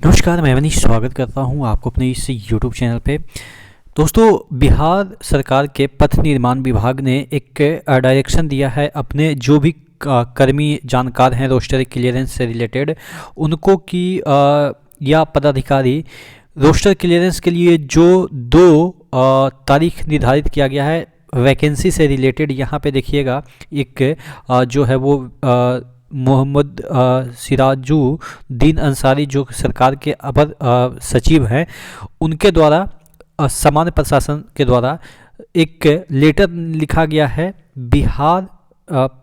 नमस्कार, मैं मनीष स्वागत करता हूं आपको अपने इस यूट्यूब चैनल पे। दोस्तों, बिहार सरकार के पथ निर्माण विभाग ने एक डायरेक्शन दिया है अपने जो भी कर्मी जानकार हैं रोस्टर क्लियरेंस से रिलेटेड उनको कि या पदाधिकारी रोस्टर क्लियरेंस के लिए जो तारीख निर्धारित किया गया है वैकेंसी से रिलेटेड। यहाँ पे देखिएगा एक जो है वो मोहम्मद सिराजुद्दीन अंसारी जो सरकार के अपर सचिव हैं, उनके द्वारा सामान्य प्रशासन के द्वारा एक लेटर लिखा गया है। बिहार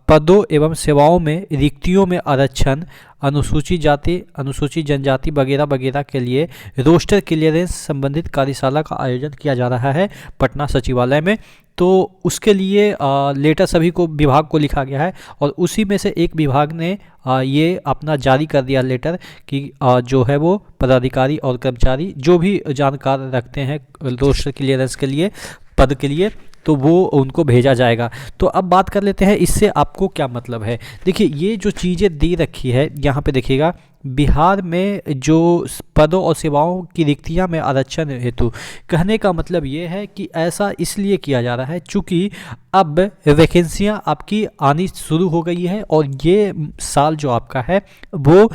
पदों एवं सेवाओं में रिक्तियों में आरक्षण, अनुसूचित जाति, अनुसूचित जनजाति वगैरह वगैरह के लिए रोस्टर क्लियरेंस संबंधित कार्यशाला का आयोजन किया जा रहा है पटना सचिवालय में। तो उसके लिए लेटर सभी को विभाग को लिखा गया है और उसी में से एक विभाग ने ये अपना जारी कर दिया लेटर कि जो है वो पदाधिकारी और कर्मचारी जो भी जानकार रखते हैं रोस्टर क्लियरेंस के लिए पद के लिए, तो वो उनको भेजा जाएगा। तो अब बात कर लेते हैं इससे आपको क्या मतलब है। देखिए, ये जो चीज़ें दी रखी है यहाँ पे देखिएगा, बिहार में जो पदों और सेवाओं की रिक्तियाँ में आरक्षण हेतु, कहने का मतलब ये है कि ऐसा इसलिए किया जा रहा है चूँकि अब वैकेंसियाँ आपकी आनी शुरू हो गई है और ये साल जो आपका है वो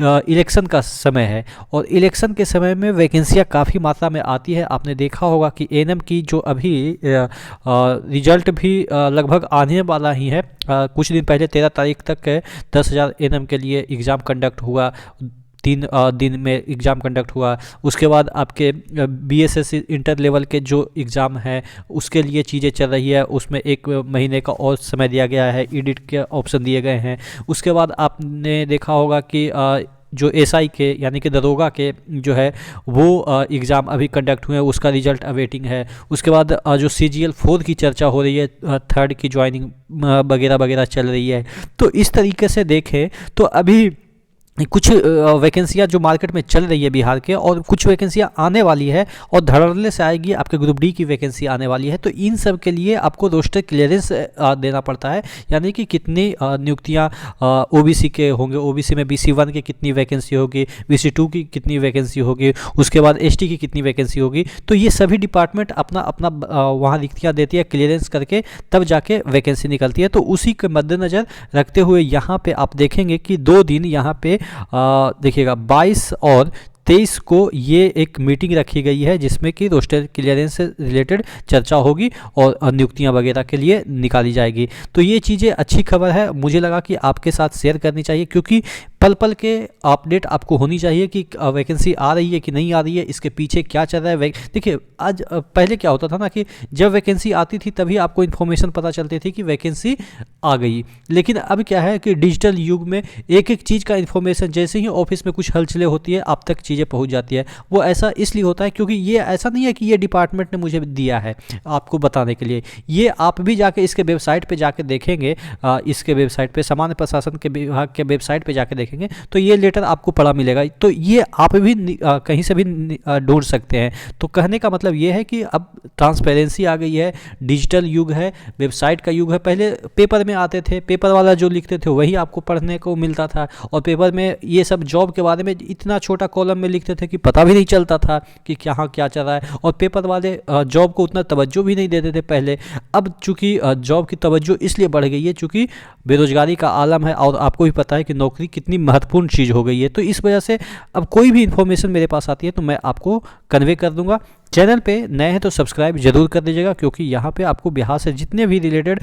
इलेक्शन का समय है और इलेक्शन के समय में वैकेंसियाँ काफ़ी मात्रा में आती है। आपने देखा होगा कि एएनएम की जो अभी रिजल्ट भी लगभग आने वाला ही है। कुछ दिन पहले 13 तारीख तक 10,000 एएनएम के लिए एग्ज़ाम कंडक्ट हुआ, 3 दिन में एग्ज़ाम कंडक्ट हुआ। उसके बाद आपके बीएसएस इंटर लेवल के जो एग्ज़ाम है उसके लिए चीज़ें चल रही है, उसमें 1 महीने का और समय दिया गया है, एडिट के ऑप्शन दिए गए हैं। उसके बाद आपने देखा होगा कि जो एसआई के यानी कि दरोगा के जो है वो एग्ज़ाम अभी कंडक्ट हुए हैं, उसका रिजल्ट अवेटिंग है। उसके बाद जो CGL 4 की चर्चा हो रही है, 3rd की ज्वाइनिंग वगैरह वगैरह चल रही है। तो इस तरीके से देखें तो अभी कुछ वैकेंसियाँ जो मार्केट में चल रही है बिहार के, और कुछ वैकेंसियाँ आने वाली है और धड़ल्ले से आएगी, आपके ग्रुप डी की वैकेंसी आने वाली है। तो इन सब के लिए आपको रोस्टर क्लियरेंस देना पड़ता है, यानी कि कितनी नियुक्तियाँ ओबीसी के होंगे, ओबीसी में BC1 की कितनी वैकेंसी होगी, BC2 की कितनी वैकेंसी होगी, उसके बाद ST की कितनी वैकेंसी होगी। तो ये सभी डिपार्टमेंट अपना अपना वहाँ रिक्तियाँ देती है, क्लियरेंस करके तब जाके वैकेंसी निकलती है। तो उसी के मद्देनज़र रखते हुए यहाँ पे आप देखेंगे कि 2 दिन यहाँ पे देखिएगा 22 और 23 को ये एक मीटिंग रखी गई है जिसमें कि रोस्टर क्लियरेंस से रिलेटेड चर्चा होगी और नियुक्तियां वगैरह के लिए निकाली जाएगी। तो ये चीज़ें अच्छी खबर है, मुझे लगा कि आपके साथ शेयर करनी चाहिए क्योंकि पल पल के अपडेट आपको होनी चाहिए कि वैकेंसी आ रही है कि नहीं आ रही है, इसके पीछे क्या चल रहा है। देखिए, आज पहले क्या होता था ना कि जब वैकेंसी आती थी तभी आपको इन्फॉर्मेशन पता चलती थी कि वैकेंसी आ गई, लेकिन अब क्या है कि डिजिटल युग में एक एक चीज़ का इन्फॉर्मेशन जैसे ही ऑफिस में कुछ हलचलें होती है आप तक चीज़ें पहुंच जाती है। वो ऐसा इसलिए होता है क्योंकि ये ऐसा नहीं है कि ये डिपार्टमेंट ने मुझे दिया है आपको बताने के लिए, ये आप भी जाके इसके वेबसाइट पे जाके देखेंगे, इसके वेबसाइट पे सामान्य प्रशासन के विभाग के वेबसाइट पे जाके देखेंगे तो ये लेटर आपको पढ़ा मिलेगा। तो ये आप भी कहीं से भी ढूंढ सकते हैं। तो कहने का मतलब ये है कि अब ट्रांसपेरेंसी आ गई है, डिजिटल युग है, वेबसाइट का युग है। पहले पेपर में आते थे, पेपर वाला जो लिखते थे वही आपको पढ़ने को मिलता था और पेपर में ये सब जॉब के बारे में इतना छोटा कॉलम में लिखते थे कि पता भी नहीं चलता था कि क्या क्या चल रहा है, और पेपर वाले जॉब को उतना तवज्जो भी नहीं देते थे पहले। अब चूंकि जॉब की तवज्जो इसलिए बढ़ गई है चूंकि बेरोजगारी का आलम है और आपको भी पता है कि नौकरी कितनी महत्वपूर्ण चीज़ हो गई है। तो इस वजह से अब कोई भी इन्फॉर्मेशन मेरे पास आती है तो मैं आपको कन्वे कर दूंगा। चैनल पे नए हैं तो सब्सक्राइब जरूर कर दीजिएगा क्योंकि यहाँ पे आपको बिहार से जितने भी रिलेटेड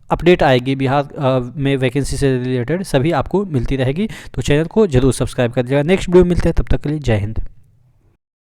अपडेट आएगी, बिहार में वैकेंसी से रिलेटेड सभी आपको मिलती रहेगी। तो चैनल को जरूर सब्सक्राइब कर दीजिएगा। नेक्स्ट वीडियो मिलते हैं, तब तक के लिए जय हिंद।